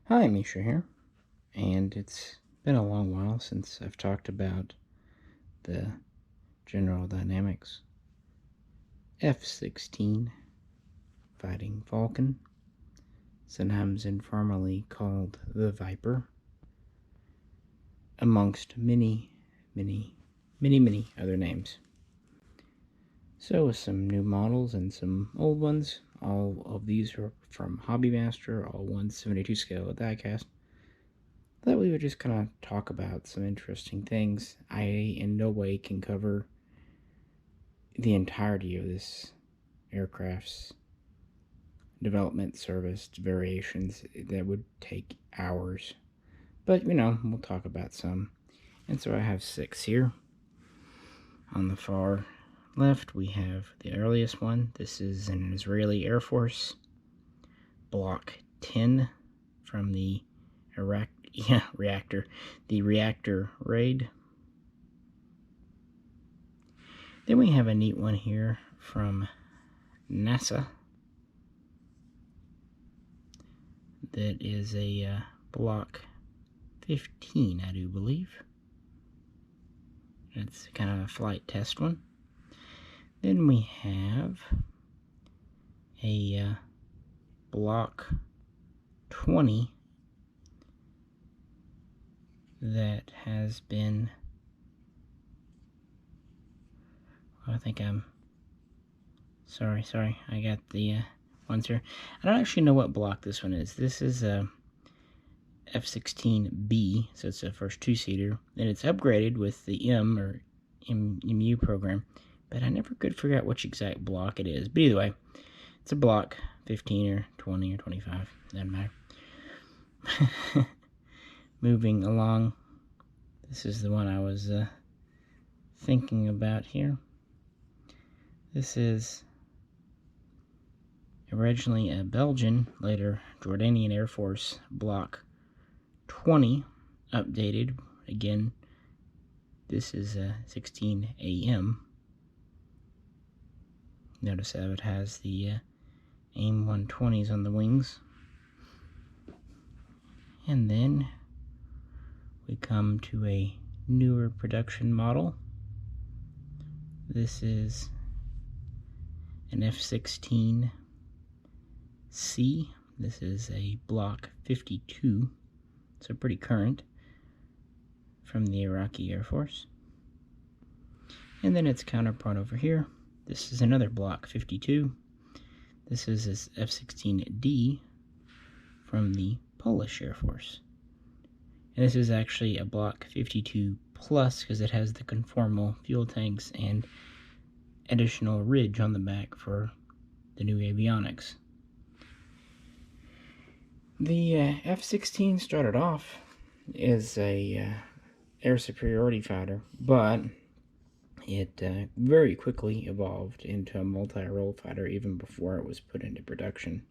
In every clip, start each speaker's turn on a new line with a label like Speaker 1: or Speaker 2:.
Speaker 1: Hi, Misha here, and it's been a long while since I've talked about the General Dynamics F-16 fighting Falcon, sometimes informally called the Viper, amongst many other names. So with some new models and some old ones, all of these are from Hobbymaster, all 1/72 scale diecast. That we would just kind of talk about some interesting things. I in no way can cover the entirety of this aircraft's development, service, variations. That would take hours. But, we'll talk about some. And so I have 6 here. On the far left, we have the earliest one. This is an Israeli Air Force Block 10 from the reactor raid. Then we have a neat one here from NASA that is a Block 15, I do believe. It's kind of a flight test one. Then we have a Block 20 that has been, I think I'm sorry, I got the ones here. I don't actually know what block this one is. This is a F-16B, so it's the first two-seater, and it's upgraded with the MU program, but I never could figure out which exact block it is. But either way, it's a block 15 or 20 or 25, doesn't matter. Moving along, this is the one I was thinking about here. This is originally a Belgian, later Jordanian Air Force Block 20, updated. Again, this is a 16 AM. Notice how it has the AIM 120s on the wings. And then we come to a newer production model. This is an F-16C. This is a Block 52, so pretty current, from the Iraqi Air Force. And then its counterpart over here. This is another Block 52. This is this F-16D from the Polish Air Force. And this is actually a Block 52 plus because it has the conformal fuel tanks and additional ridge on the back for the new avionics. The F-16 started off as a air superiority fighter, but it very quickly evolved into a multi-role fighter even before it was put into production.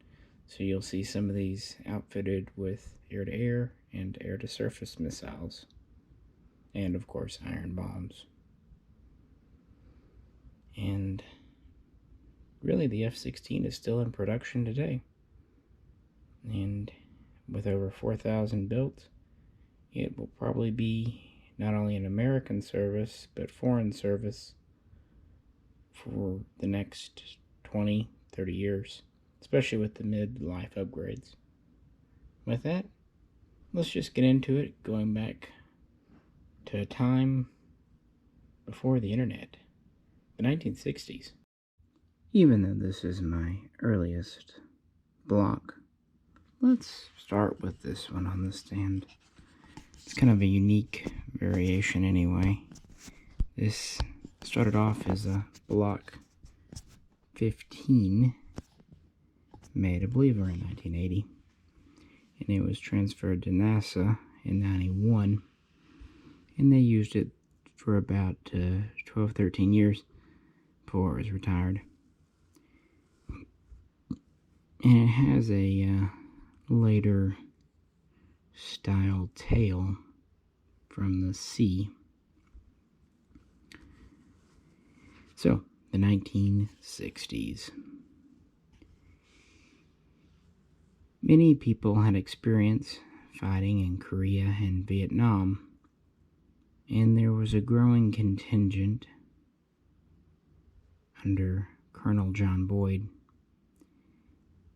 Speaker 1: So you'll see some of these outfitted with air-to-air and air-to-surface missiles, and of course iron bombs. And really the F-16 is still in production today. And with over 4,000 built, it will probably be not only an American service, but foreign service for the next 20, 30 years, especially with the mid-life upgrades. With that, let's just get into it, going back to a time before the internet, the 1960s. Even though this is my earliest block, let's start with this one on the stand. It's kind of a unique variation anyway. This started off as a Block 15, made, I believe, in 1980. And it was transferred to NASA in 91. And they used it for about 12, 13 years before it was retired. And it has a later style tail from the sea. So, the 1960s. Many people had experience fighting in Korea and Vietnam, and there was a growing contingent under Colonel John Boyd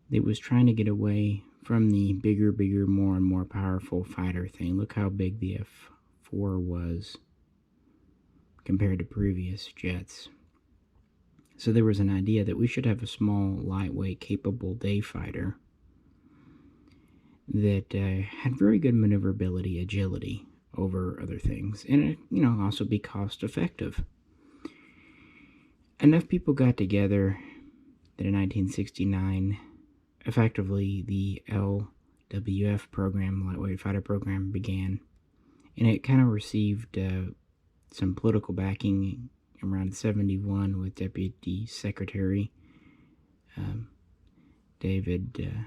Speaker 1: that was trying to get away from the bigger, more and more powerful fighter thing. Look how big the F-4 was compared to previous jets. So there was an idea that we should have a small, lightweight, capable day fighter that had very good maneuverability, agility over other things, and also be cost effective. Enough people got together that in 1969, effectively the LWF program, Lightweight Fighter Program, began, and it kind of received some political backing around 71 with Deputy Secretary David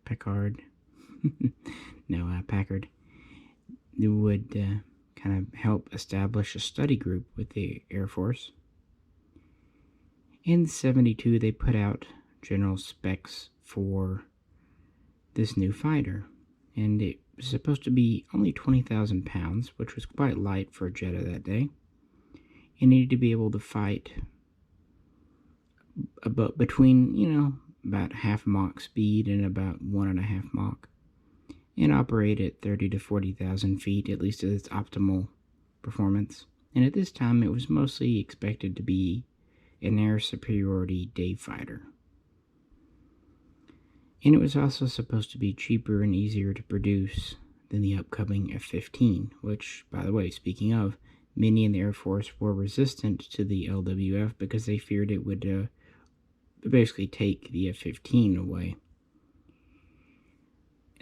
Speaker 1: Packard. Packard. It would kind of help establish a study group with the Air Force. In 72, they put out general specs for this new fighter, and it was supposed to be only 20,000 pounds, which was quite light for a jet of that day. It needed to be able to fight between, about half Mach speed and about 1.5 Mach, and operate at 30 to 40,000 feet, at least at its optimal performance. And at this time, it was mostly expected to be an air superiority day fighter. And it was also supposed to be cheaper and easier to produce than the upcoming F-15, which, by the way, speaking of, many in the Air Force were resistant to the LWF because they feared it would basically take the F-15 away.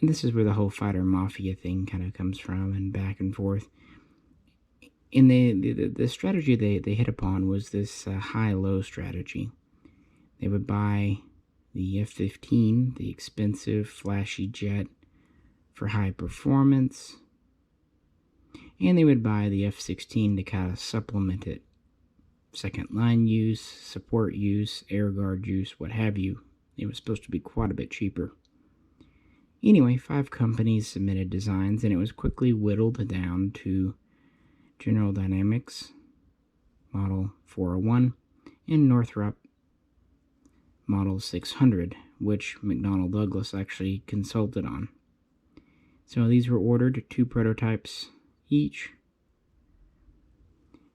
Speaker 1: And this is where the whole fighter mafia thing kind of comes from, and back and forth. And the strategy they hit upon was this high-low strategy. They would buy the F-15, the expensive, flashy jet, for high performance, and they would buy the F-16 to kind of supplement it. Second line use, support use, air guard use, what have you. It was supposed to be quite a bit cheaper. Anyway, 5 companies submitted designs, and it was quickly whittled down to General Dynamics Model 401 and Northrop Model 600, which McDonnell Douglas actually consulted on. So these were ordered, 2 prototypes each,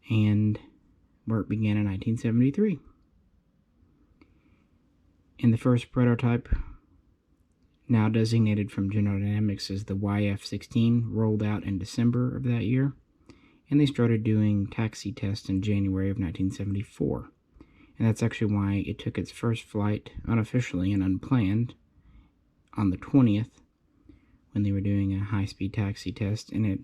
Speaker 1: and work began in 1973. And the first prototype, now designated from General Dynamics as the YF-16, rolled out in December of that year, and they started doing taxi tests in January of 1974. And that's actually why it took its first flight unofficially and unplanned on the 20th, when they were doing a high-speed taxi test, and it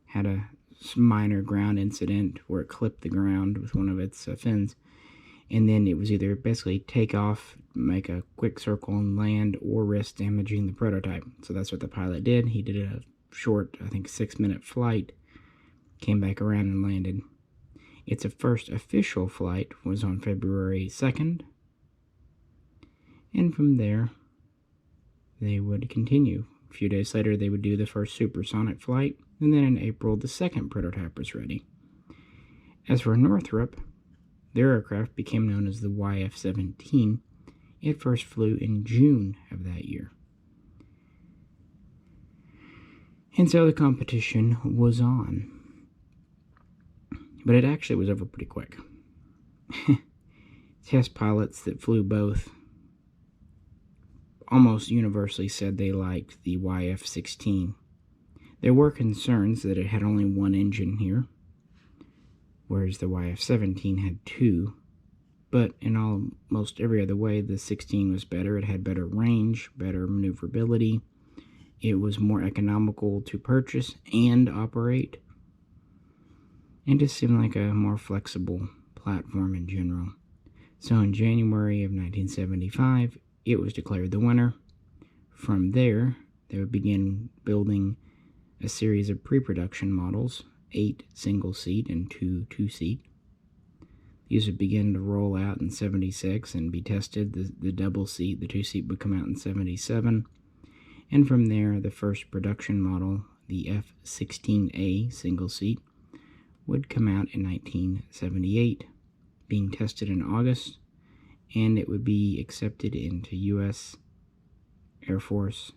Speaker 1: had a minor ground incident where it clipped the ground with one of its fins. And then it was either basically take off, make a quick circle and land, or risk damaging the prototype. So that's what the pilot did. He did a short, I think, 6-minute flight, came back around and landed. Its first official flight was on February 2nd. And from there, they would continue. A few days later, they would do the first supersonic flight. And then in April, the second prototype was ready. As for Northrop, their aircraft became known as the YF-17. It first flew in June of that year. And so the competition was on. But it actually was over pretty quick. Test pilots that flew both almost universally said they liked the YF-16. There were concerns that it had only one engine here, whereas the YF-17 had 2. But in almost every other way, the 16 was better. It had better range, better maneuverability. It was more economical to purchase and operate, and just seemed like a more flexible platform in general. So in January of 1975, it was declared the winner. From there, they would begin building a series of pre-production models, 8 single-seat and 2 two-seat. These would begin to roll out in 76 and be tested. The double-seat, the 2-seat, would come out in 77. And from there, the first production model, the F-16A single seat, would come out in 1978, being tested in August, and it would be accepted into U.S. Air Force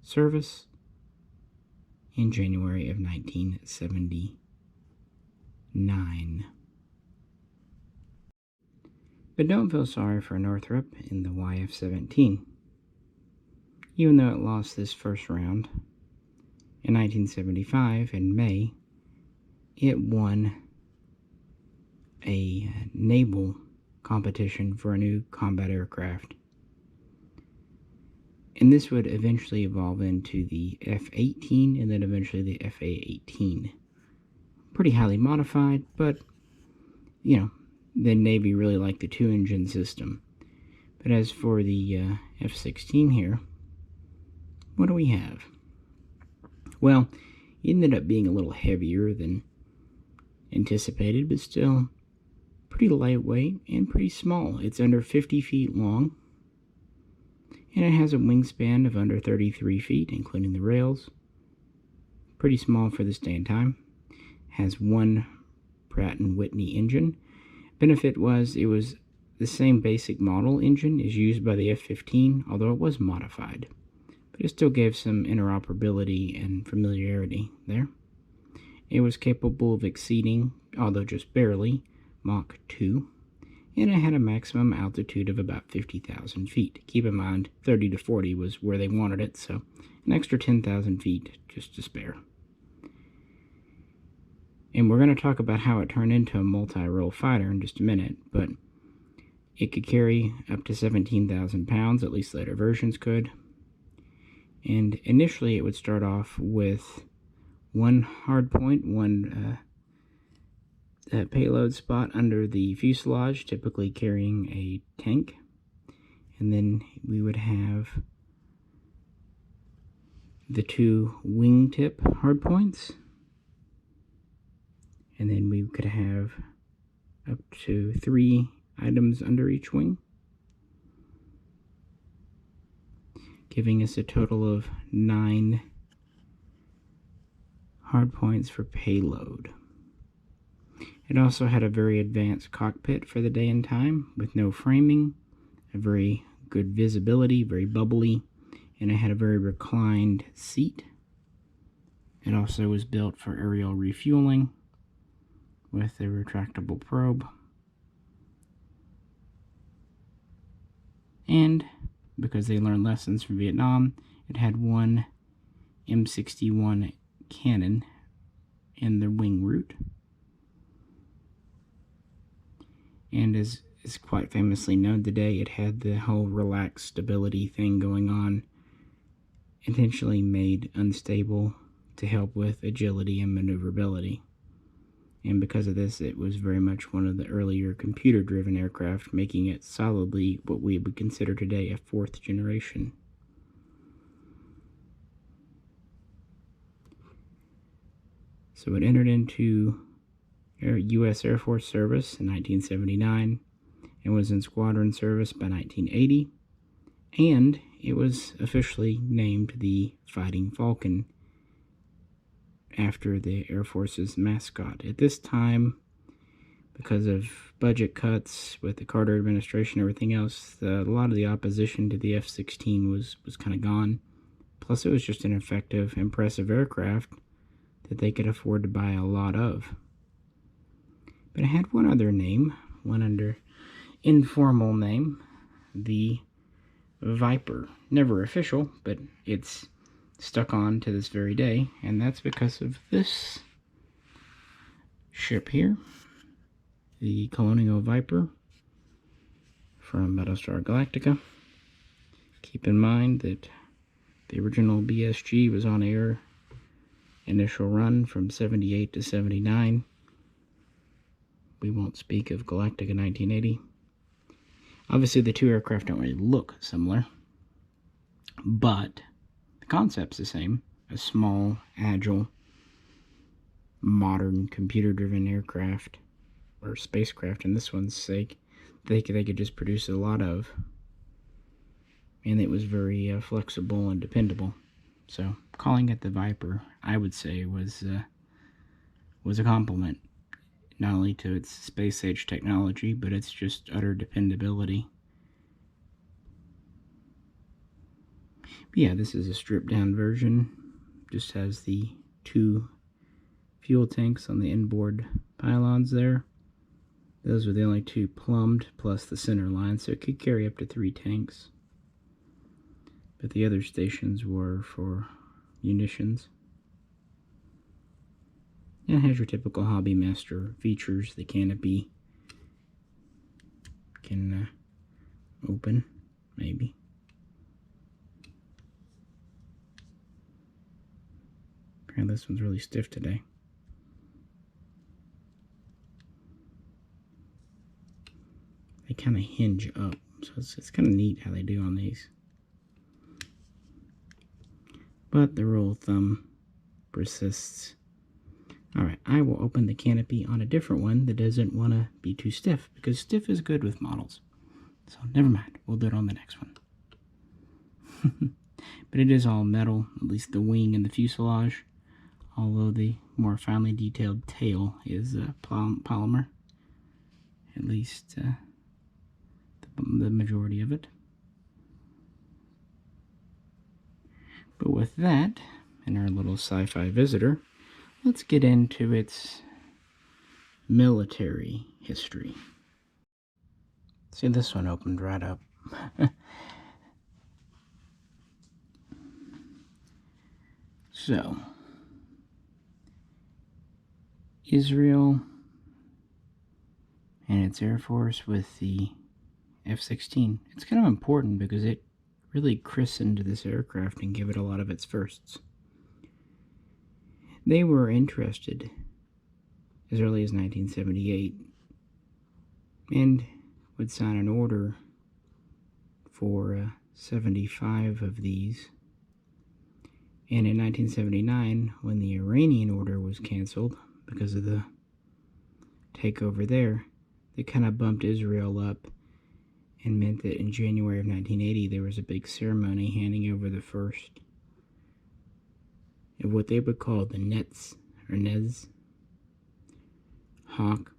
Speaker 1: service in January of 1979. But don't feel sorry for Northrop in the YF-17. Even though it lost this first round, in 1975, in May, it won a naval competition for a new combat aircraft. And this would eventually evolve into the F-18 and then eventually the F-A-18. Pretty highly modified, but, you know, the Navy really liked the two-engine system. But as for the F-16 here, what do we have? Well, it ended up being a little heavier than anticipated, but still pretty lightweight and pretty small. It's under 50 feet long, and it has a wingspan of under 33 feet, including the rails. Pretty small for this day and time. Has one Pratt & Whitney engine. Benefit was it was the same basic model engine as used by the F-15, although it was modified. But it still gave some interoperability and familiarity there. It was capable of exceeding, although just barely, Mach 2, and it had a maximum altitude of about 50,000 feet. Keep in mind, 30 to 40 was where they wanted it, so an extra 10,000 feet just to spare. And we're going to talk about how it turned into a multi-role fighter in just a minute, but it could carry up to 17,000 pounds, at least later versions could. And initially it would start off with one hardpoint, one payload spot under the fuselage, typically carrying a tank. And then we would have the two wingtip hardpoints. And then we could have up to 3 items under each wing, giving us a total of 9 hardpoints for payload. It also had a very advanced cockpit for the day and time with no framing, a very good visibility, very bubbly, and it had a very reclined seat. It also was built for aerial refueling with a retractable probe. And because they learned lessons from Vietnam, it had one M61 cannon in the wing root. And as is quite famously known today, it had the whole relaxed stability thing going on, intentionally made unstable to help with agility and maneuverability. And because of this, it was very much one of the earlier computer-driven aircraft, making it solidly what we would consider today a 4th generation. So it entered into U.S. Air Force service in 1979 and was in squadron service by 1980, and it was officially named the Fighting Falcon after the Air Force's mascot. At this time, because of budget cuts with the Carter administration and everything else, a lot of the opposition to the F-16 was kind of gone. Plus, it was just an effective, impressive aircraft that they could afford to buy a lot of. But it had one other name, one under informal name, the Viper. Never official, but it's stuck on to this very day, and that's because of this ship here, the Colonial Viper from Battlestar Galactica. Keep in mind that the original BSG was on air initial run from 78 to 79. We won't speak of Galactica 1980. Obviously, the two aircraft don't really look similar, but the concept's the same. A small, agile, modern, computer-driven aircraft, or spacecraft in this one's sake, they could just produce a lot of. and it was very flexible and dependable. So calling it the Viper, I would say, was a compliment, not only to its space-age technology, but its just utter dependability. But yeah, this is a stripped-down version. Just has the 2 fuel tanks on the inboard pylons there. Those were the only 2 plumbed, plus the center line, so it could carry up to 3 tanks. But the other stations were for munitions. And it has your typical Hobby Master features. The canopy can open, maybe. Apparently this one's really stiff today. They kind of hinge up, so it's kind of neat how they do on these. But the rule of thumb persists. Alright, I will open the canopy on a different one that doesn't want to be too stiff, because stiff is good with models. So never mind, we'll do it on the next one. But it is all metal, at least the wing and the fuselage, although the more finely detailed tail is polymer, at least the majority of it. But with that, and our little sci-fi visitor, let's get into its military history. See, this one opened right up. So, Israel and its Air Force with the F-16. It's kind of important because it really christened this aircraft and gave it a lot of its firsts. They were interested as early as 1978 and would sign an order for 75 of these. And in 1979, when the Iranian order was canceled because of the takeover there, they kind of bumped Israel up and meant that in January of 1980 there was a big ceremony handing over the first of what they would call the Nez Hawk.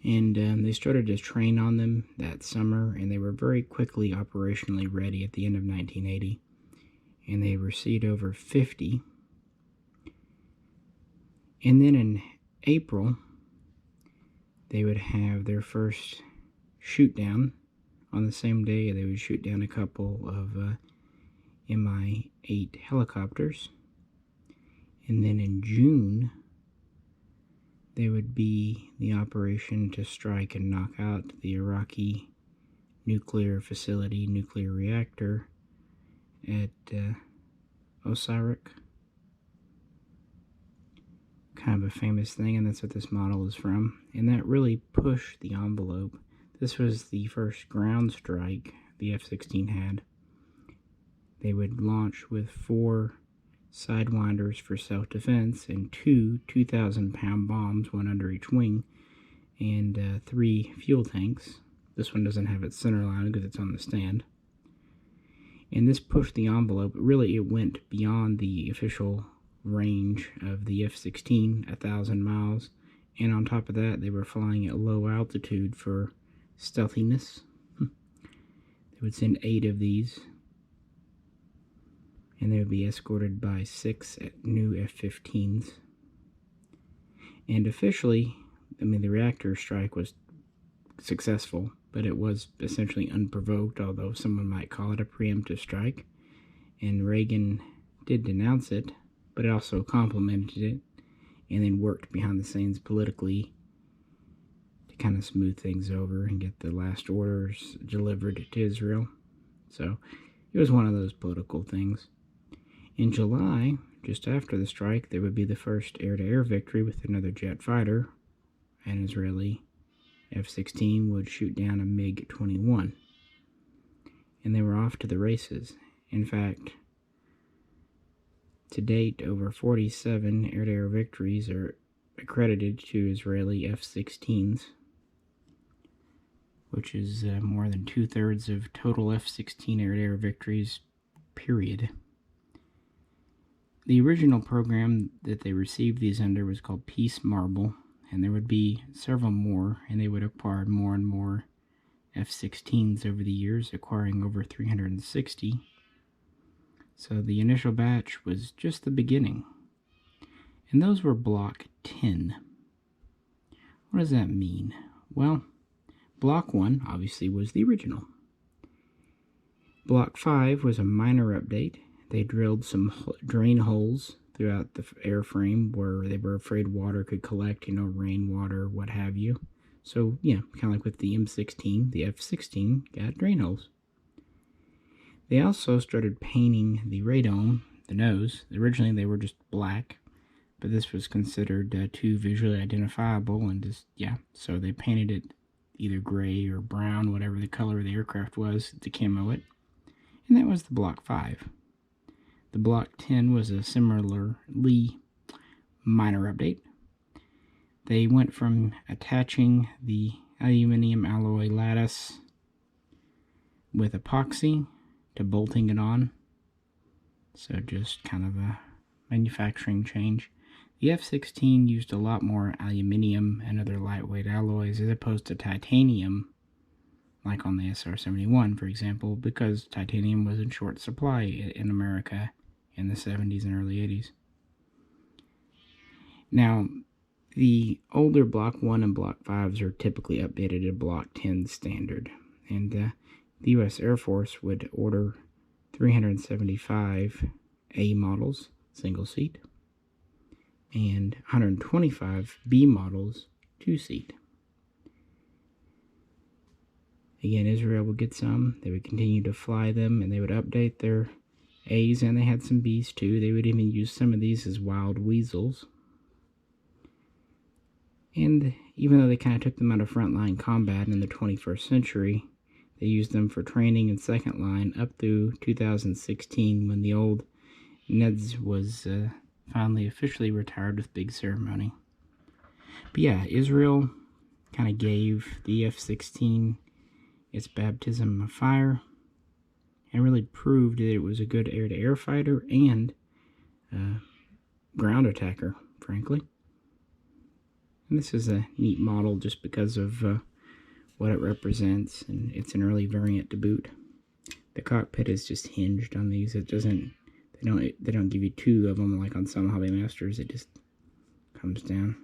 Speaker 1: And they started to train on them that summer, and they were very quickly operationally ready at the end of 1980. And they received over 50. And then in April, they would have their first shoot down. On the same day, they would shoot down a couple of Mi-8 helicopters. And then in June, they would be the operation to strike and knock out the Iraqi nuclear facility, nuclear reactor at Osirak. Kind of a famous thing, and that's what this model is from. And that really pushed the envelope. This was the first ground strike the F-16 had. They would launch with 4 sidewinders for self-defense and 2 2,000-pound bombs, one under each wing, and 3 fuel tanks. This one doesn't have its center line because it's on the stand. And this pushed the envelope. Really, it went beyond the official range of the F-16, 1,000 miles. And on top of that, they were flying at low altitude for stealthiness. They would send 8 of these, and they would be escorted by 6 new F-15s. And officially, the reactor strike was successful, but it was essentially unprovoked, although someone might call it a preemptive strike. And Reagan did denounce it, but it also complimented it, and then worked behind the scenes politically to kind of smooth things over and get the last orders delivered to Israel. So it was one of those political things. In July, just after the strike, there would be the first air-to-air victory with another jet fighter. An Israeli F-16 would shoot down a MiG-21. And they were off to the races. In fact, to date, over 47 air-to-air victories are accredited to Israeli F-16s. which is more than 2/3 of total F-16 air-to-air victories, period. The original program that they received these under was called Peace Marble, and there would be several more, and they would acquire more and more F-16s over the years, acquiring over 360. So the initial batch was just the beginning. And those were Block 10. What does that mean? Well, Block 1 obviously was the original. Block 5 was a minor update. They drilled some drain holes throughout the airframe where they were afraid water could collect, rainwater, what have you. So, yeah, kind of like with the M16, the F-16 got drain holes. They also started painting the radome, the nose. Originally they were just black, but this was considered too visually identifiable, and so they painted it either gray or brown, whatever the color of the aircraft was, to camo it. And that was the Block 5. The Block 10 was a similarly minor update. They went from attaching the aluminum alloy lattice with epoxy to bolting it on. So just kind of a manufacturing change. The F-16 used a lot more aluminum and other lightweight alloys as opposed to titanium, like on the SR-71, for example, because titanium was in short supply in America in the 70s and early 80s. Now, the older Block 1 and Block 5s are typically updated to Block 10 standard, and the U.S. Air Force would order 375 A models, single seat, and 125 B models, two seat. Again, Israel would get some. They would continue to fly them, and they would update their A's, and they had some B's too. They would even use some of these as wild weasels. And even though they kind of took them out of frontline combat in the 21st century, they used them for training and second line up through 2016 when the old Neds was finally officially retired with big ceremony. But yeah, Israel kind of gave the F-16 its baptism of fire and really proved that it was a good air-to-air fighter and ground attacker, frankly. And this is a neat model just because of what it represents, and it's an early variant to boot. The cockpit is just hinged on these. It doesn't. They don't give you two of them like on some Hobby Masters. It just comes down.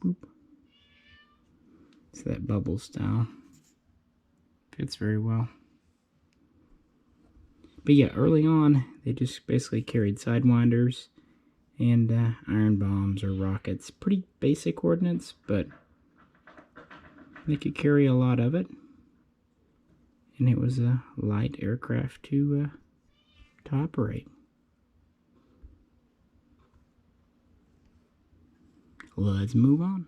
Speaker 1: Boop. It's that bubble style. Fits very well. But yeah, early on, they just basically carried sidewinders and iron bombs or rockets. Pretty basic ordnance, but they could carry a lot of it. And it was a light aircraft to operate. Let's move on.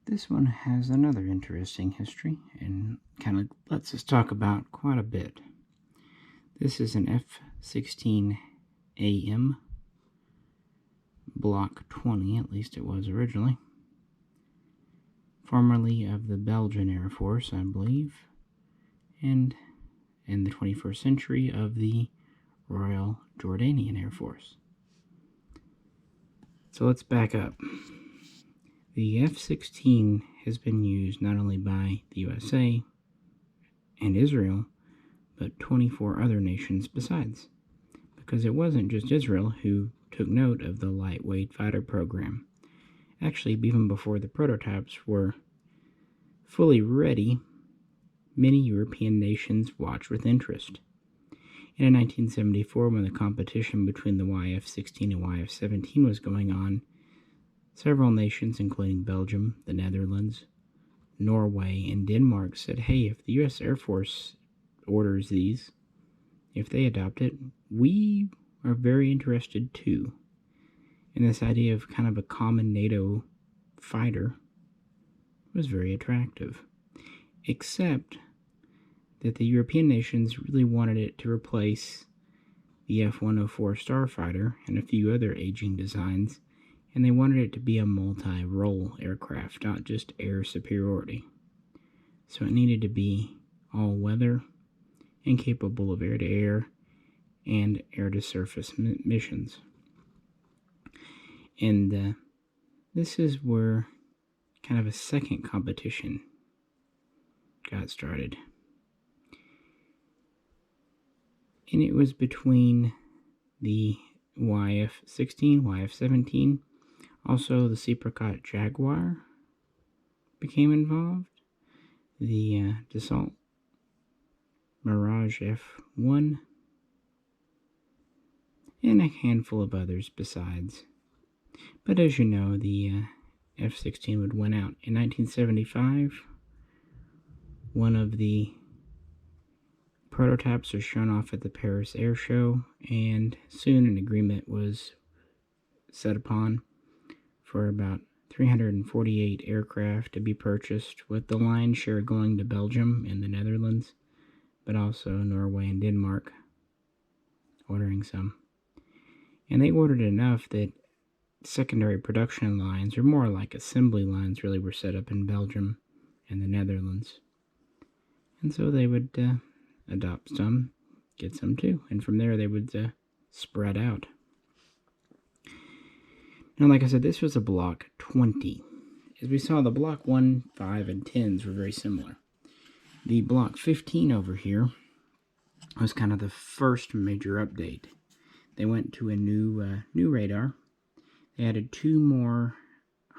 Speaker 1: This one has another interesting history and kind of lets us talk about quite a bit. This is an F-16 AM, Block 20, at least it was originally. Formerly of the Belgian Air Force, I believe, and in the 21st century of the Royal Jordanian Air Force. So let's back up. The F-16 has been used not only by the USA and Israel, but 24 other nations besides, because it wasn't just Israel who took note of the lightweight fighter program. Actually, even before the prototypes were fully ready, many European nations watched with interest. And in 1974, when the competition between the YF-16 and YF-17 was going on, several nations, including Belgium, the Netherlands, Norway, and Denmark, said, hey, if the U.S. Air Force orders these, if they adopt it, we are very interested too. And this idea of kind of a common NATO fighter was very attractive. Except that the European nations really wanted it to replace the F-104 Starfighter and a few other aging designs, and they wanted it to be a multi-role aircraft, not just air superiority. So it needed to be all-weather and capable of air-to-air and air-to-surface missions. And this is where kind of a second competition got started. And it was between the YF-16, YF-17, also the Seapricot Jaguar became involved, the Dassault Mirage F1, and a handful of others besides. But as you know, the F-16 would win out. In 1975, one of the prototypes was shown off at the Paris Air Show, and soon an agreement was set upon for about 348 aircraft to be purchased, with the lion's share going to Belgium and the Netherlands, but also Norway and Denmark ordering some. And they ordered enough that secondary production lines, or more like assembly lines, really were set up in Belgium and the Netherlands. And so they would adopt some, get some too, and from there they would spread out. Now, like I said, this was a Block 20. As we saw, the Block 1, 5, and 10s were very similar. The Block 15 over here was kind of the first major update. They went to a new radar. They added 2 more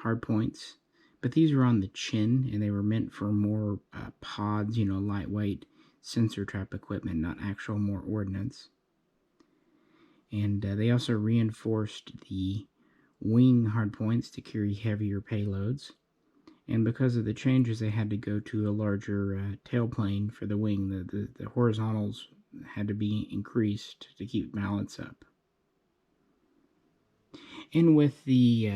Speaker 1: hardpoints, but these were on the chin, and they were meant for more pods, lightweight sensor trap equipment, not actual more ordnance. And they also reinforced the wing hardpoints to carry heavier payloads. And because of the changes, they had to go to a larger tailplane for the wing. The horizontals had to be increased to keep balance up. And with the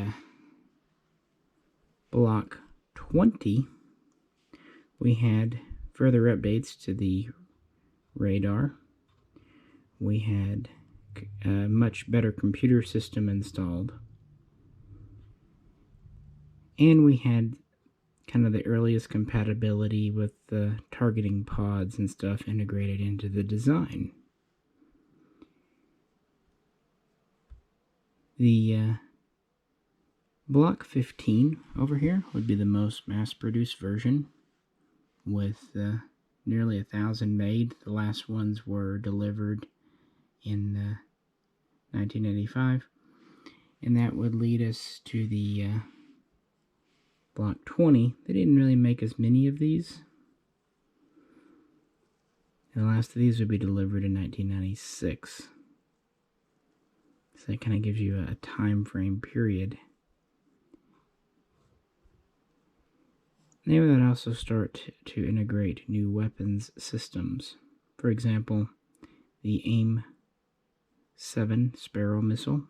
Speaker 1: Block 20, we had further updates to the radar. We had a much better computer system installed. And we had kind of the earliest compatibility with the targeting pods and stuff integrated into the design. The Block 15 over here would be the most mass-produced version, with nearly 1,000 made. The last ones were delivered in 1985, and that would lead us to the Block 20. They didn't really make as many of these. And the last of these would be delivered in 1996. So that kind of gives you a time frame period. They would also start to integrate new weapons systems. For example, the AIM-7 Sparrow missile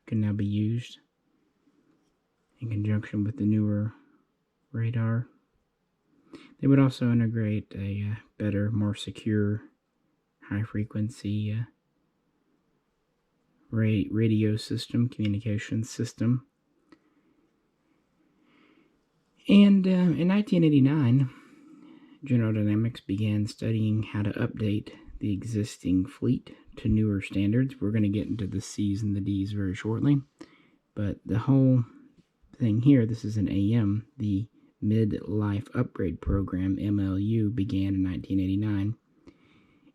Speaker 1: can now be used in conjunction with the newer radar. They would also integrate a better, more secure, high-frequency radio system, communication system. And in 1989, General Dynamics began studying how to update the existing fleet to newer standards. We're going to get into the C's and the D's very shortly. But the whole thing here, this is an AM, the Mid-Life Upgrade Program, MLU, began in 1989.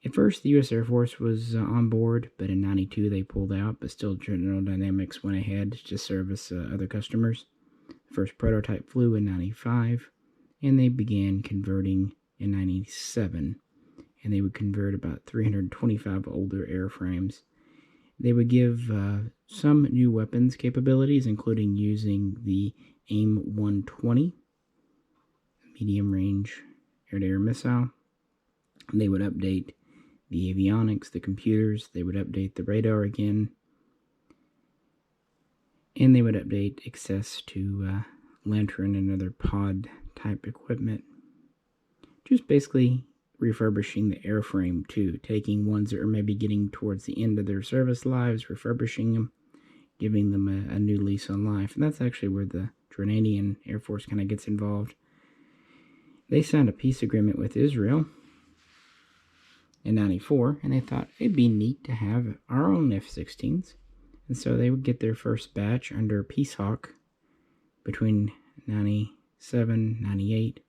Speaker 1: At first, the U.S. Air Force was on board, but in 92 they pulled out, but still General Dynamics went ahead to service other customers. The first prototype flew in 95, and they began converting in 97, and they would convert about 325 older airframes. They would give some new weapons capabilities, including using the AIM-120, medium-range air-to-air missile. They would update the avionics, the computers. They would update the radar again. And they would update access to Lantern and other pod-type equipment. Just basically refurbishing the airframe too, taking ones that are maybe getting towards the end of their service lives, refurbishing them, giving them a new lease on life. And that's actually where the Jordanian Air Force kind of gets involved. They signed a peace agreement with Israel in 94, and they thought it'd be neat to have our own F-16s. And so they would get their first batch under Peace Hawk between 97, 98.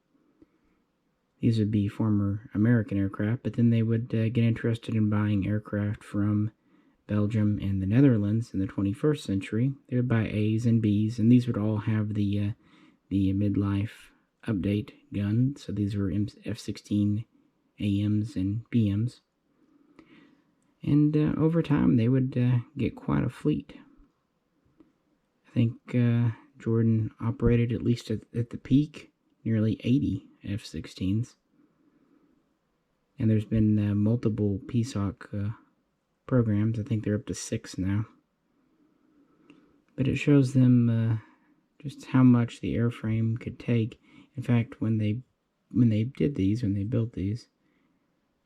Speaker 1: These would be former American aircraft, but then they would get interested in buying aircraft from Belgium and the Netherlands in the 21st century. They would buy A's and B's, and these would all have the midlife update gun. So these were F-16 AMs and BMs. And over time, they would get quite a fleet. I think Jordan operated, at least at the peak, nearly 80 F-16s. And there's been multiple Peace Hawk programs. I think they're up to 6 now. But it shows them just how much the airframe could take. In fact, when they built these,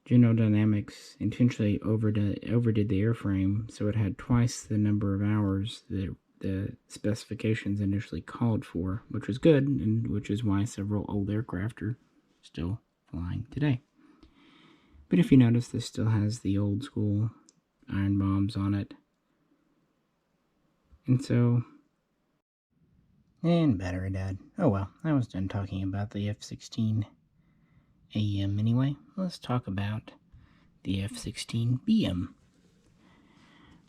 Speaker 1: General Dynamics intentionally overdid the airframe, so it had twice the number of hours that the specifications initially called for, which was good, and which is why several old aircraft are still flying today. But if you notice, this still has the old school iron bombs on it. And so... And battery died. Oh well, I was done talking about the F-16 AM anyway. Let's talk about the F-16 BM.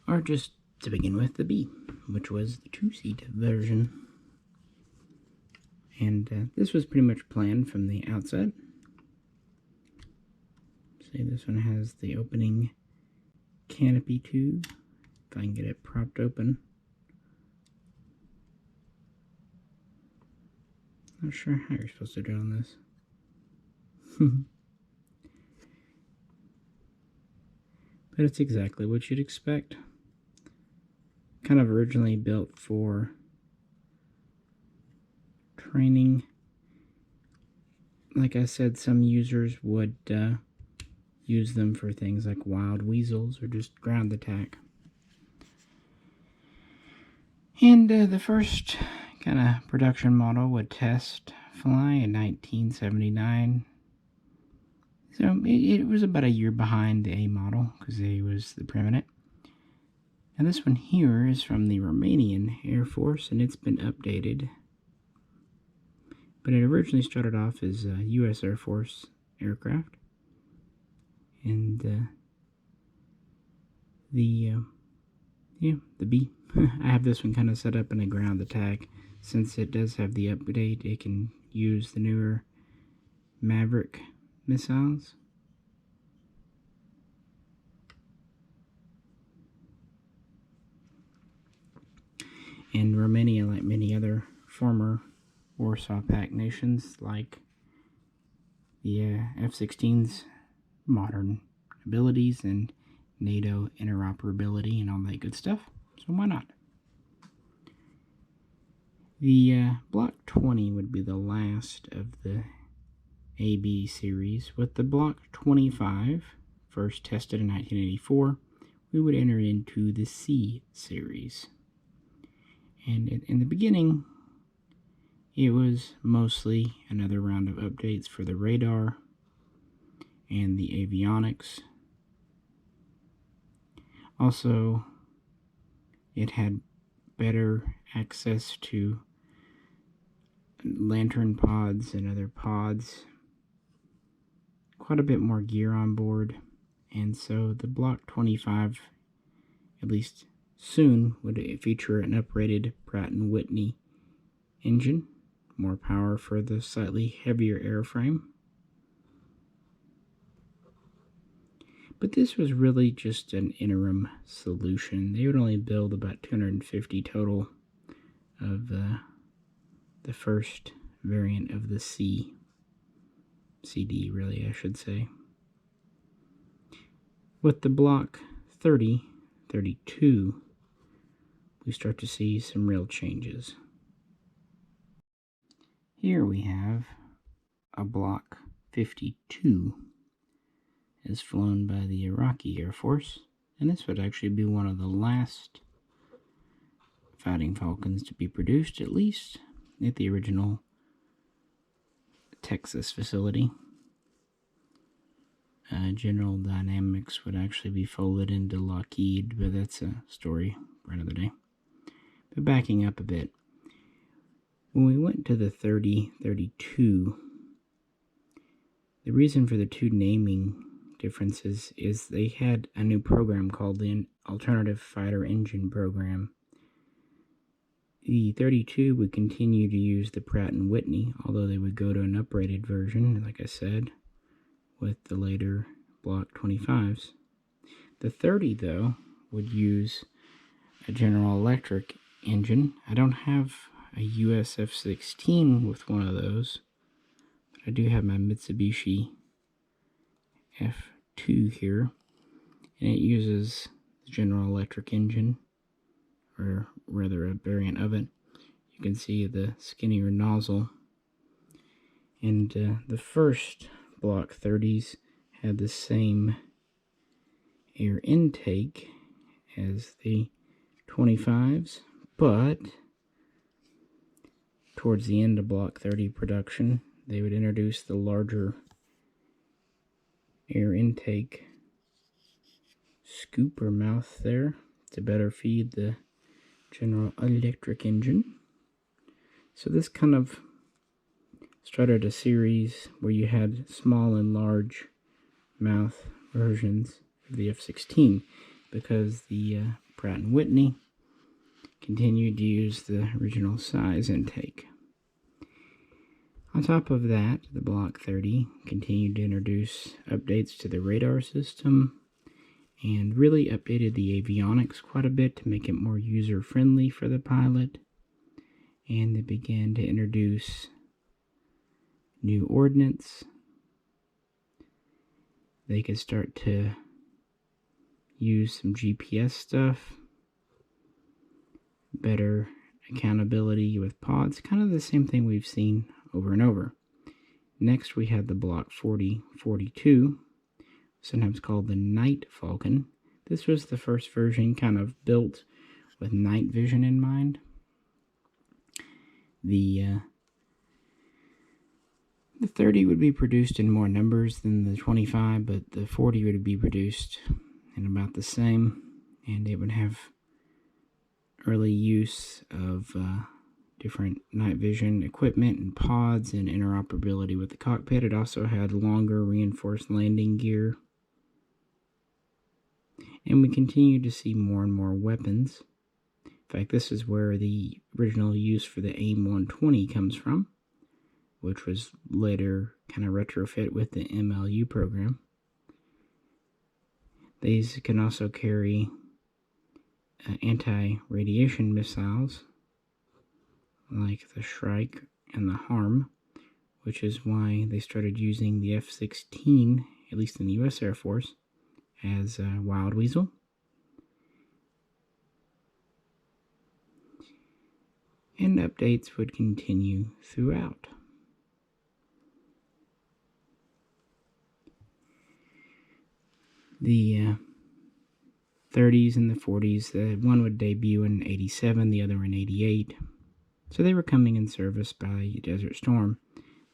Speaker 1: Or just to begin with, the B, which was the 2-seat version. And this was pretty much planned from the outset. See, this one has the opening canopy tube, if I can get it propped open. Not sure how you're supposed to do on this. But it's exactly what you'd expect. Kind of originally built for training. Like I said, some users would use them for things like wild weasels or just ground attack. And the first kind of production model would test fly in 1979. So it was about a year behind the A model, because A was the preeminent. And this one here is from the Romanian Air Force, and it's been updated. But it originally started off as a U.S. Air Force aircraft. And the B. I have this one kind of set up in a ground attack. Since it does have the update, it can use the newer Maverick missiles. And Romania, like many other former Warsaw Pact nations, like the F-16's modern abilities and NATO interoperability and all that good stuff. So why not? The Block 20 would be the last of the AB series, with the Block 25, first tested in 1984, we would enter into the C series. And in the beginning, it was mostly another round of updates for the radar and the avionics. Also, it had better access to lantern pods and other pods, quite a bit more gear on board, and so the Block 25, at least soon, would feature an uprated Pratt & Whitney engine, more power for the slightly heavier airframe. But this was really just an interim solution. They would only build about 250 total of the first variant of the CD, really, I should say. With the Block 30, 32, we start to see some real changes. Here we have a Block 52 is flown by the Iraqi Air Force, and this would actually be one of the last Fighting Falcons to be produced, at least at the original Texas facility. General Dynamics would actually be folded into Lockheed, but that's a story for another day. But backing up a bit, when we went to the 30-32, the reason for the two naming differences is they had a new program called the Alternative Fighter Engine Program. The 32 would continue to use the Pratt & Whitney, although they would go to an uprated version, like I said, with the later Block 25s. The 30, though, would use a General Electric engine. I don't have a US F-16 with one of those, but I do have my Mitsubishi F2 here, and it uses the General Electric engine, or rather a variant of it. You can see the skinnier nozzle. And the first Block 30s had the same air intake as the 25s, but towards the end of Block 30 production, they would introduce the larger air intake scooper mouth there to better feed the General Electric engine. So this kind of started a series where you had small and large mouth versions of the F-16, because the Pratt & Whitney continued to use the original size intake. On top of that, the Block 30 continued to introduce updates to the radar system and really updated the avionics quite a bit to make it more user-friendly for the pilot. And they began to introduce new ordnance. They could start to use some GPS stuff, better accountability with pods, kind of the same thing we've seen over and over. Next, we had the Block 40-42, sometimes called the Night Falcon. This was the first version kind of built with night vision in mind. The 30 would be produced in more numbers than the 25, but the 40 would be produced in about the same, and it would have early use of different night vision equipment and pods and interoperability with the cockpit. It also had longer reinforced landing gear. And we continue to see more and more weapons. In fact, this is where the original use for the AIM-120 comes from, which was later kind of retrofit with the MLU program. These can also carry anti-radiation missiles like the Shrike and the Harm, which is why they started using the F-16, at least in the U.S. Air Force, as a Wild Weasel. And updates would continue throughout. The 30s and the 40s, one would debut in 87, the other in 88. So they were coming in service by Desert Storm.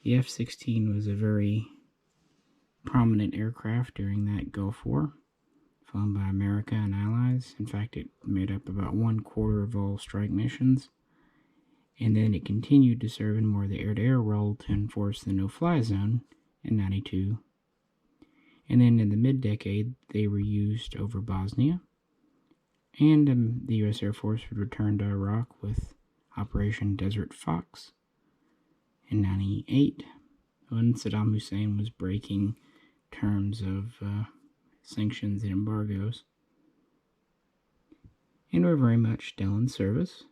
Speaker 1: The F-16 was a very prominent aircraft during that Gulf War, flown by America and allies. In fact, it made up about 1/4 of all strike missions. And then it continued to serve in more of the air-to-air role to enforce the no-fly zone in 92. And then in the mid-decade, they were used over Bosnia. And the U.S. Air Force would return to Iraq with Operation Desert Fox in 98, when Saddam Hussein was breaking terms of sanctions and embargoes. And were very much still in service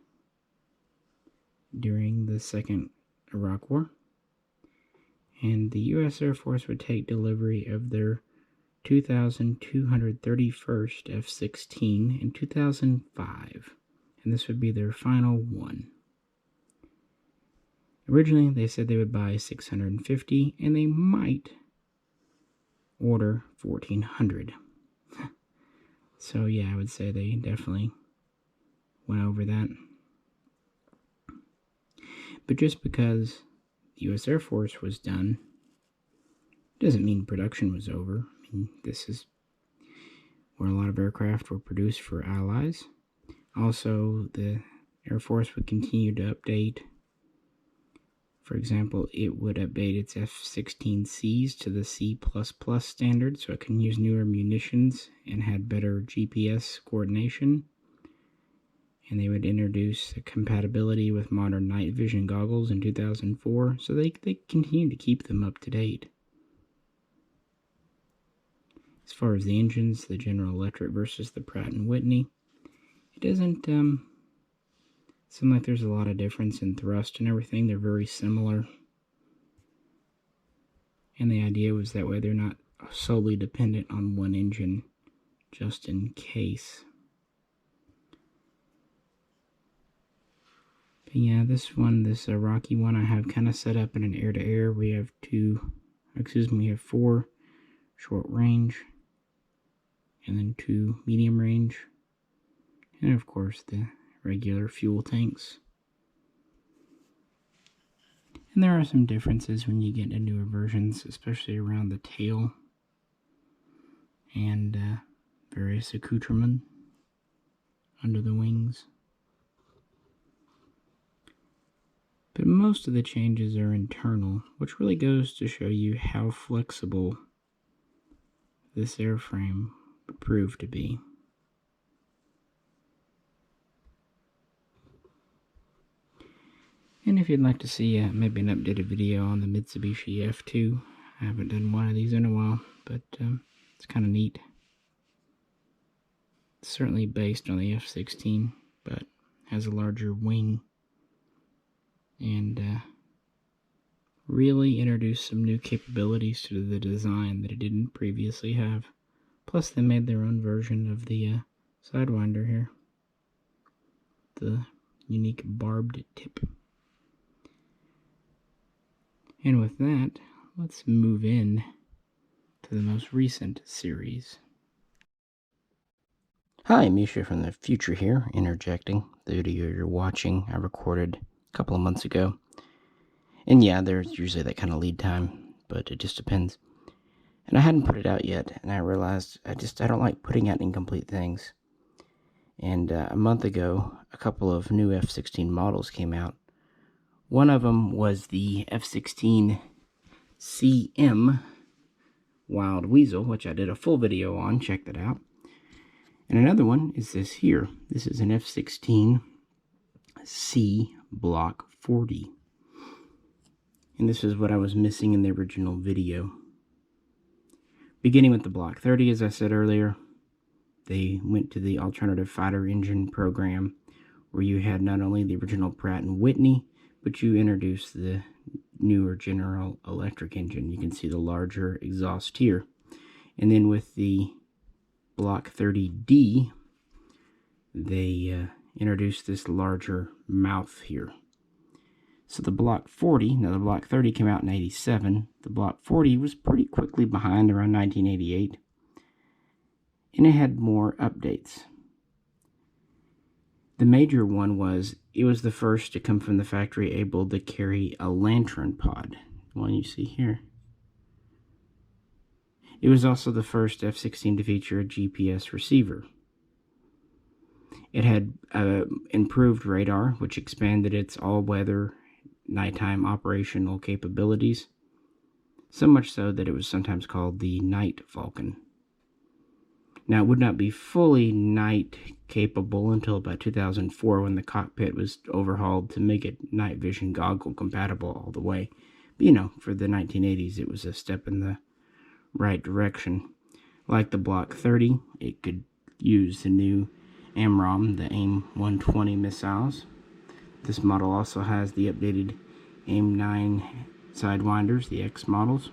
Speaker 1: during the Second Iraq War. And the U.S. Air Force would take delivery of their 2,231st F-16 in 2005, and this would be their final one. Originally, they said they would buy 650, and they might order 1,400. So yeah, I would say they definitely went over that. But just because the U.S. Air Force was done doesn't mean production was over. I mean, this is where a lot of aircraft were produced for allies. Also, the Air Force would continue to update. For example, it would update its F-16Cs to the C++ standard so it can use newer munitions and had better GPS coordination. And they would introduce a compatibility with modern night vision goggles in 2004, so they continue to keep them up to date. As far as the engines, the General Electric versus the Pratt & Whitney, it doesn't seem like there's a lot of difference in thrust and everything. They're very similar. And the idea was that way they're not solely dependent on one engine, just in case. But yeah, this Rocky one I have kind of set up in an air-to-air. We have four short range, and then 2 medium range, and of course the regular fuel tanks. And there are some differences when you get into newer versions, especially around the tail and various accoutrements under the wings. But most of the changes are internal, which really goes to show you how flexible this airframe would prove to be. And if you'd like to see maybe an updated video on the Mitsubishi F2, I haven't done one of these in a while, but it's kind of neat. It's certainly based on the F-16, but has a larger wing and really introduced some new capabilities to the design that it didn't previously have. Plus they made their own version of the Sidewinder here. The unique barbed tip. And with that, let's move in to the most recent series. Hi, Misha from the future here, interjecting. The video you're watching I recorded a couple of months ago. And yeah, there's usually that kind of lead time, but it just depends. And I hadn't put it out yet, and I realized I don't like putting out incomplete things. And a month ago, a couple of new F-16 models came out. One of them was the F-16 CM Wild Weasel, which I did a full video on. Check that out. And another one is this here. This is an F-16 C Block 40. And this is what I was missing in the original video. Beginning with the Block 30, as I said earlier, they went to the alternative fighter engine program, where you had not only the original Pratt & Whitney, but you introduced the newer General Electric engine. You can see the larger exhaust here. And then with the Block 30D, they introduced this larger mouth here. So the Block 40, now the Block 30 came out in 87. The Block 40 was pretty quickly behind, around 1988. And it had more updates. The major one was, it was the first to come from the factory able to carry a lantern pod, the one you see here. It was also the first F-16 to feature a GPS receiver. It had improved radar, which expanded its all-weather nighttime operational capabilities, so much so that it was sometimes called the Night Falcon. Now, it would not be fully night capable until about 2004, when the cockpit was overhauled to make it night vision goggle compatible all the way. But you know, for the 1980s, it was a step in the right direction. Like the Block 30, it could use the new AMRAAM, the AIM-120 missiles. This model also has the updated AIM-9 Sidewinders, the X models.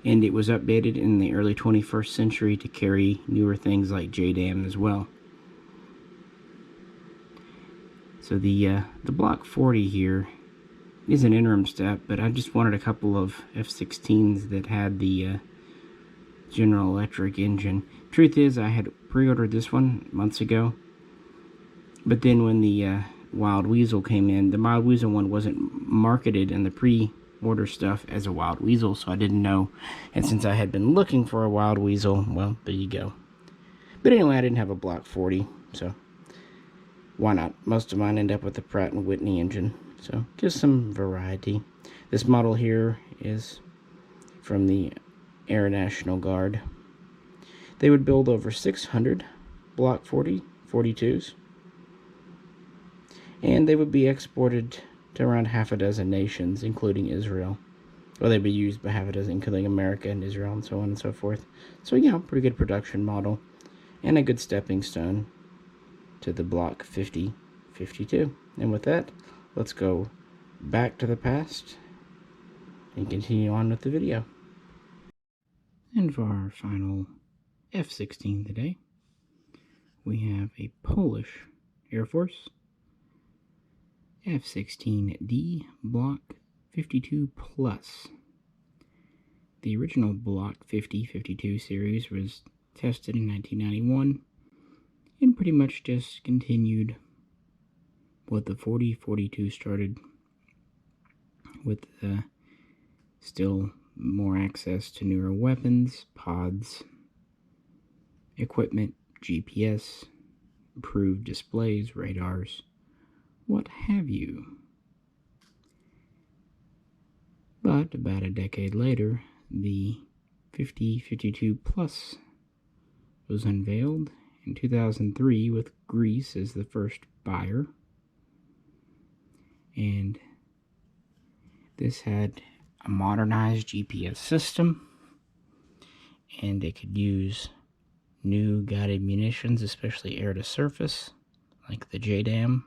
Speaker 1: And it was updated in the early 21st century to carry newer things like JDAM as well. So the Block 40 here is an interim step, but I just wanted a couple of F-16s that had the General Electric engine. Truth is, I had pre-ordered this one months ago, but then when the Wild Weasel came in. The Wild Weasel one wasn't marketed in the pre-order stuff as a Wild Weasel, so I didn't know. And since I had been looking for a Wild Weasel, well, there you go. But anyway, I didn't have a Block 40, so why not? Most of mine end up with the Pratt & Whitney engine, so just some variety. This model here is from the Air National Guard. They would build over 600 Block 40, 42s, and they would be exported to around half a dozen nations, including Israel. Or they'd be used by half a dozen, including America and Israel, and so on and so forth. So yeah, pretty good production model, and a good stepping stone to the Block 50, 52. And with that, let's go back to the past and continue on with the video. And for our final F-16 today, we have a Polish Air Force F-16D Block 52 Plus. The original Block 50-52 series was tested in 1991 and pretty much just continued what the 40-42 started, with still more access to newer weapons, pods, equipment, GPS, improved displays, radars, what have you. But about a decade later, the 50-52 Plus was unveiled in 2003 with Greece as the first buyer. And this had a modernized GPS system, and it could use new guided munitions, especially air-to-surface, like the JDAM.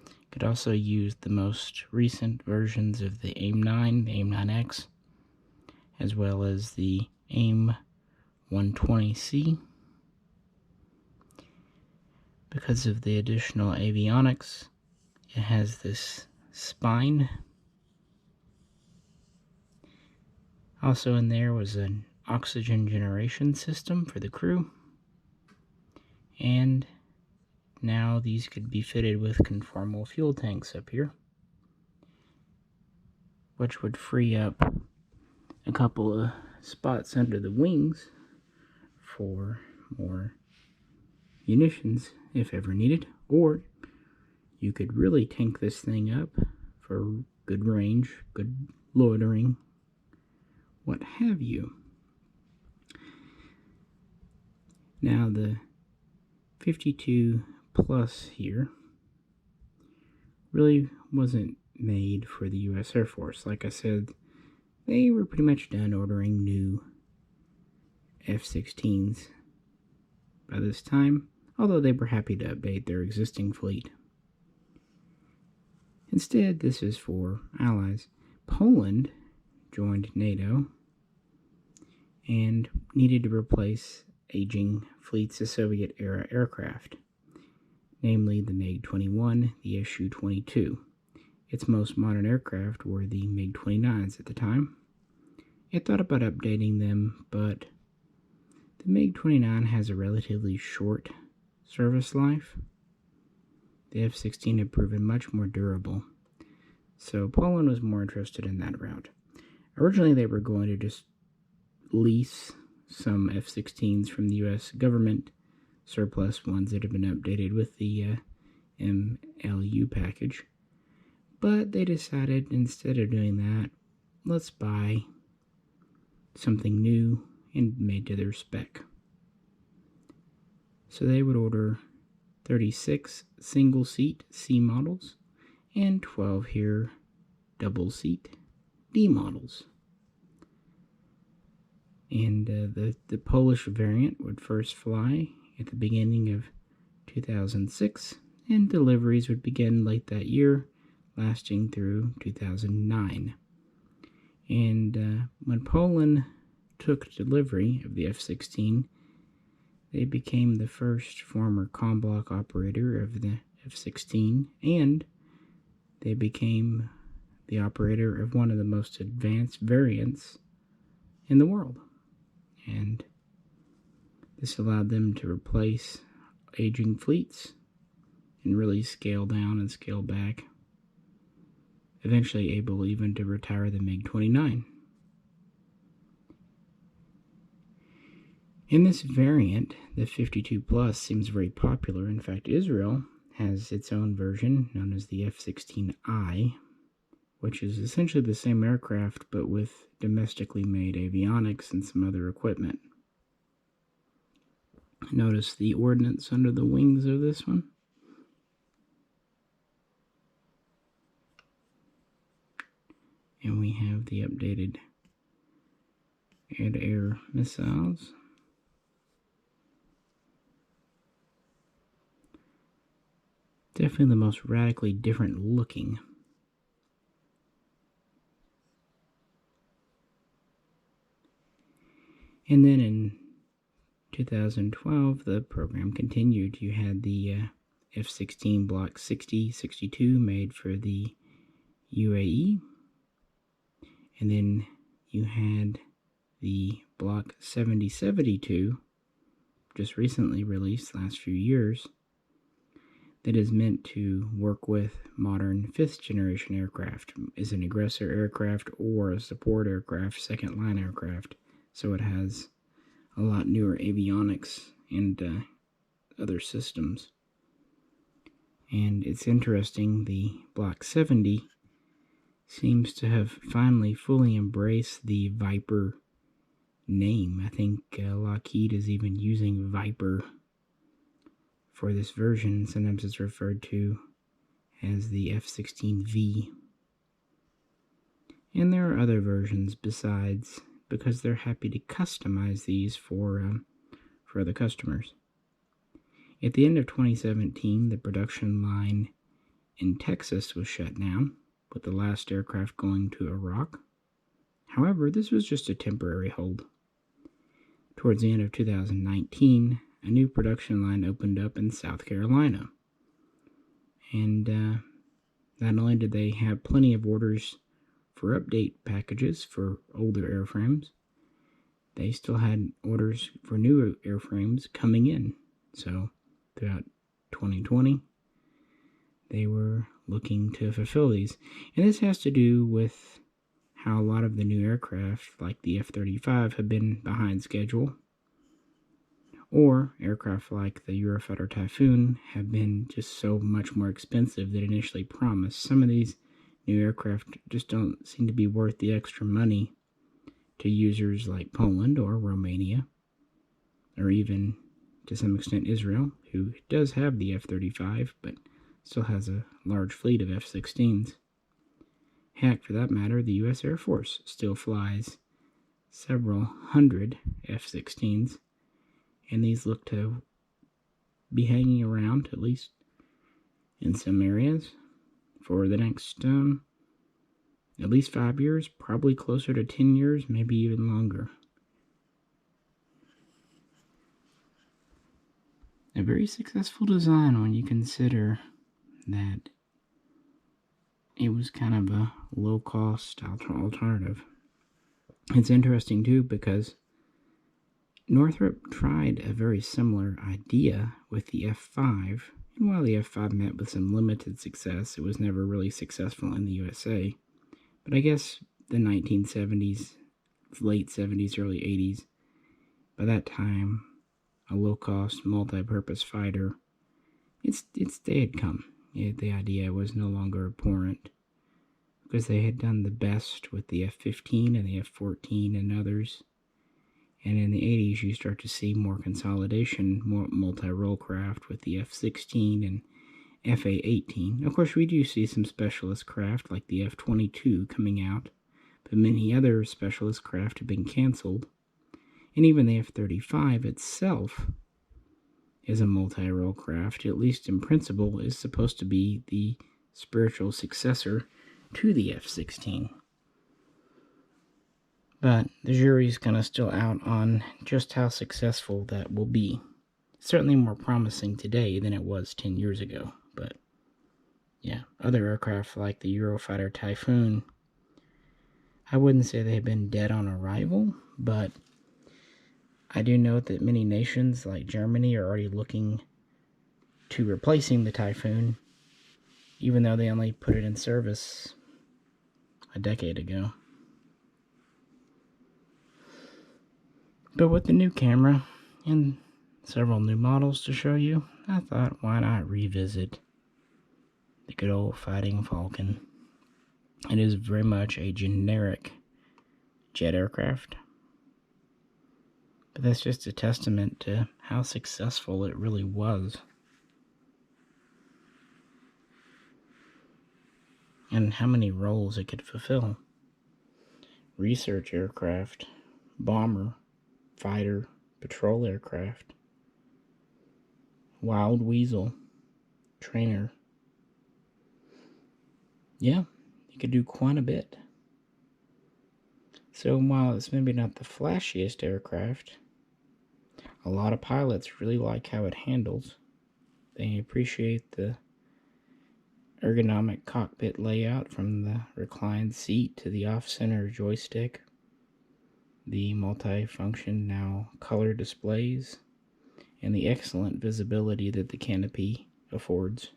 Speaker 1: It could also use the most recent versions of the AIM-9, the AIM-9X, as well as the AIM-120C. Because of the additional avionics, it has this spine. Also in there was an oxygen generation system for the crew. And now these could be fitted with conformal fuel tanks up here, which would free up a couple of spots under the wings for more munitions if ever needed. Or you could really tank this thing up for good range, good loitering, what have you. Now the 52 Plus here really wasn't made for the U.S. Air Force. Like I said, they were pretty much done ordering new F-16s by this time, although they were happy to update their existing fleet. Instead, this is for allies. Poland joined NATO and needed to replace aging fleets of Soviet-era aircraft, namely the MiG-21, the Su-22. Its most modern aircraft were the MiG-29s at the time. It thought about updating them, but the MiG-29 has a relatively short service life. The F-16 had proven much more durable, so Poland was more interested in that route. Originally, they were going to just lease some F-16s from the U.S. government, surplus ones that have been updated with the MLU package. But they decided, instead of doing that, let's buy something new and made to their spec. So they would order 36 single-seat C models and 12 here double-seat D models. And the Polish variant would first fly at the beginning of 2006, and deliveries would begin late that year, lasting through 2009. And when Poland took delivery of the F-16, they became the first former comm block operator of the F-16, and they became the operator of one of the most advanced variants in the world. And this allowed them to replace aging fleets and really scale down and scale back. Eventually able even to retire the MiG-29. In this variant, the 52 Plus seems very popular. In fact, Israel has its own version known as the F-16I, which is essentially the same aircraft but with domestically made avionics and some other equipment. Notice the ordnance under the wings of this one. And we have the updated air-to-air missiles. Definitely the most radically different looking. And then in 2012, the program continued. You had the F-16 Block 60-62 made for the UAE. And then you had the Block 70-72, just recently released last few years, that is meant to work with modern 5th generation aircraft, is an aggressor aircraft or a support aircraft, second line aircraft. So it has a lot newer avionics and other systems. And it's interesting, the Block 70 seems to have finally fully embraced the Viper name. I think Lockheed is even using Viper for this version. Sometimes it's referred to as the F-16V. And there are other versions besides, because they're happy to customize these for other customers. At the end of 2017, the production line in Texas was shut down, with the last aircraft going to Iraq. However, this was just a temporary hold. Towards the end of 2019, a new production line opened up in South Carolina. And not only did they have plenty of orders for update packages for older airframes, they still had orders for new airframes coming in. So throughout 2020, they were looking to fulfill these. And this has to do with how a lot of the new aircraft, like the F-35, have been behind schedule. Or aircraft like the Eurofighter Typhoon have been just so much more expensive than initially promised. Some of these new aircraft just don't seem to be worth the extra money to users like Poland or Romania, or even to some extent Israel, who does have the F-35 but still has a large fleet of F-16s. Heck, for that matter, the U.S. Air Force still flies several hundred F-16s, and these look to be hanging around, at least in some areas, for the next at least 5 years, probably closer to 10 years, maybe even longer. A very successful design when you consider that it was kind of a low-cost alternative. It's interesting, too, because Northrop tried a very similar idea with the F-5, and while the F-5 met with some limited success, it was never really successful in the USA. But I guess the 1970s, late 70s, early 80s, by that time, a low-cost, multi-purpose fighter, its day had come. The idea was no longer abhorrent, because they had done the best with the F-15 and the F-14 and others. And in the 80s, you start to see more consolidation, more multi-role craft with the F-16 and FA-18. Of course, we do see some specialist craft like the F-22 coming out, but many other specialist craft have been canceled. And even the F-35 itself is a multi-role craft, at least in principle, is supposed to be the spiritual successor to the F-16. But the jury's kind of still out on just how successful that will be. It's certainly more promising today than it was 10 years ago. But, yeah, other aircraft like the Eurofighter Typhoon, I wouldn't say they've been dead on arrival, but I do note that many nations like Germany are already looking to replacing the Typhoon, even though they only put it in service a decade ago. But with the new camera and several new models to show you, I thought, why not revisit the good old Fighting Falcon. It is very much a generic jet aircraft, but that's just a testament to how successful it really was, and how many roles it could fulfill. Research aircraft, bomber, fighter, patrol aircraft, wild weasel, trainer. Yeah, it could do quite a bit. So while it's maybe not the flashiest aircraft, a lot of pilots really like how it handles. They appreciate the ergonomic cockpit layout, from the reclined seat to the off-center joystick, the multi-function now color displays, and the excellent visibility that the canopy affords.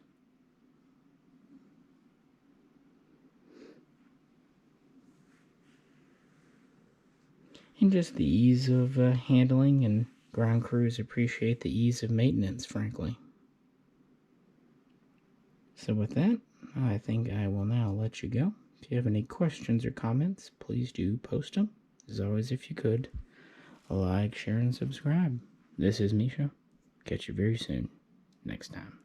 Speaker 1: And just the ease of handling, and ground crews appreciate the ease of maintenance, frankly. So with that, I think I will now let you go. If you have any questions or comments, please do post them. As always, if you could, like, share, and subscribe. This is Misha. Catch you very soon. Next time.